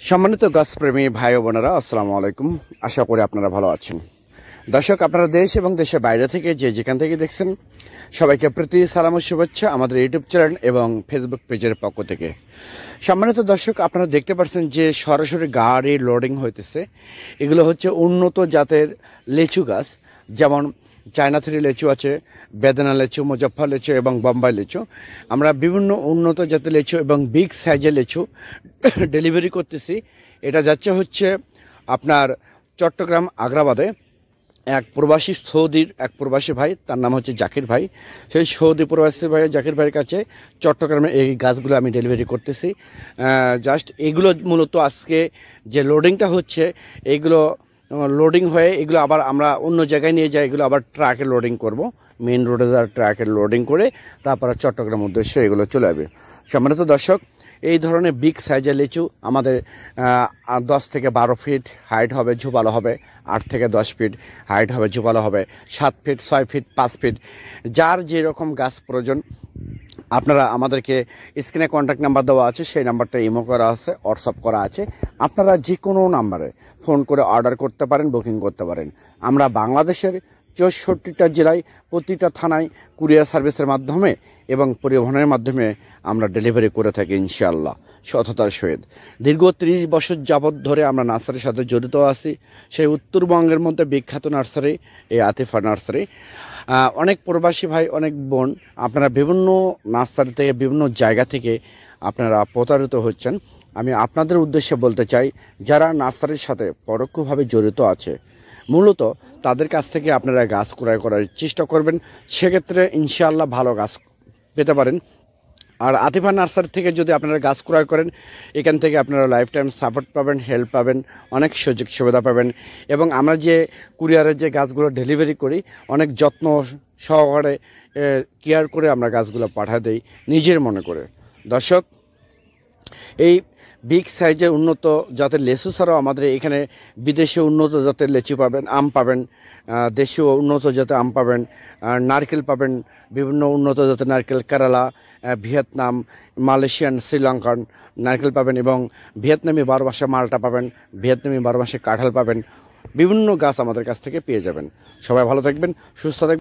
সম্মানিত গাছপ্রেমী ভাই ও বোনেরা, আসসালামু আলাইকুম। আশা করি আপনারা ভালো আছেন। দর্শক, আপনারা দেশ এবং দেশের বাইরে থেকে যে যেখান থেকে দেখছেন, সবাইকে প্রীতি সালাম ও শুভেচ্ছা আমাদের ইউটিউব চ্যানেল এবং ফেসবুক পেজের পক্ষ থেকে। সম্মানিত দর্শক, আপনারা দেখতে পাচ্ছেন যে সরাসরি গাড়ি লোডিং হইতেছে। এগুলো হচ্ছে উন্নত জাতের লিচু গাছ, যেমন চায়না থ্রি লিচু আছে, বেদানা লিচু, মুজফ্ফর লিচু এবং বোম্বাই লিচু। আমরা বিভিন্ন উন্নত জাতের লিচু এবং বিগ সাইজের লিচু ডেলিভারি করতেছি। এটা যাচ্ছে হচ্ছে আপনার চট্টগ্রাম আগ্রাবাদে এক প্রবাসী সৌদির এক প্রবাসী ভাই, তার নাম হচ্ছে জাকির ভাই। সেই সৌদি প্রবাসী ভাই জাকির ভাইয়ের কাছে চট্টগ্রামে এই গাছগুলো আমি ডেলিভারি করতেছি। জাস্ট এগুলো মূলত আজকে যে লোডিংটা হচ্ছে, এইগুলো লোডিং হয়ে এগুলো আবার আমরা অন্য জায়গায় নিয়ে যাই, এগুলো আবার ট্রাকে লোডিং করব। মেইন রোডে ট্রাকে লোডিং করে তারপরে চট্টগ্রাম উদ্দেশ্যে এগুলো চলে যাবে। সম্মানিত দর্শক, এই ধরনের বিগ সাইজের লিচু আমাদের 10 থেকে 12 ফিট হাইট হবে, ঝুপালো হবে। 8 থেকে 10 ফিট হাইট হবে, ঝুপালো হবে। 7 ফিট, 6 ফিট, 5 ফিট, যার যেরকম গাছ প্রয়োজন আপনারা আমাদেরকে স্ক্রিনে কন্ট্যাক্ট নাম্বার দেওয়া আছে, সেই নাম্বারটা ইমো করা আছে, হোয়াটসঅ্যাপ করা আছে। আপনারা যে কোনো নাম্বারে ফোন করে অর্ডার করতে পারেন, বুকিং করতে পারেন। আমরা বাংলাদেশের 64টা জেলায় প্রতিটা থানায় কুরিয়ার সার্ভিসের মাধ্যমে এবং পরিবহনের মাধ্যমে আমরা ডেলিভারি করে থাকি ইনশাআল্লাহ সততার সহিত। দীর্ঘ 30 বছর যাবৎ ধরে আমরা নার্সারির সাথে জড়িত আছি। সেই উত্তরবঙ্গের মধ্যে বিখ্যাত নার্সারি এই আতিফা নার্সারি। অনেক প্রবাসী ভাই, অনেক বোন, আপনারা বিভিন্ন নার্সারি থেকে বিভিন্ন জায়গা থেকে আপনারা প্রতারিত হচ্ছেন। আমি আপনাদের উদ্দেশ্যে বলতে চাই, যারা নার্সারির সাথে পরোক্ষভাবে জড়িত আছে, মূলত তাদের কাছ থেকে আপনারা গাছ ক্রয় করার চেষ্টা করবেন। সেক্ষেত্রে ইনশাআল্লাহ ভালো গাছ পেতে পারেন। আর আতিফা নার্সারি থেকে যদি আপনারা গাছ ক্রয় করেন, এখান থেকে আপনারা লাইফ টাইম সাপোর্ট পাবেন, হেল্প পাবেন, অনেক সুযোগ সুবিধা পাবেন। এবং আমরা যে কুরিয়ারের যে গাছগুলো ডেলিভারি করি, অনেক যত্ন সহকারে কেয়ার করে আমরা গাছগুলো পাঠিয়ে দিই নিজের মনে করে। দর্শক, এই বিগ সাইজের উন্নত জাতের লেচু ছাড়াও আমাদের এখানে বিদেশি উন্নত জাতের লিচু পাবেন, আম পাবেন, দেশীয় উন্নত জাতের আম পাবেন, নারকেল পাবেন, বিভিন্ন উন্নত জাতের নারকেল, কেরালা, ভিয়েতনাম, মালয়েশিয়ান, শ্রীলঙ্কান নারকেল পাবেন এবং ভিয়েতনামি 12 মাসে মালটা পাবেন, ভিয়েতনামি 12 মাসে কাঁঠাল পাবেন। বিভিন্ন গাছ আমাদের কাছ থেকে পেয়ে যাবেন। সবাই ভালো থাকবেন, সুস্থ থাকবেন।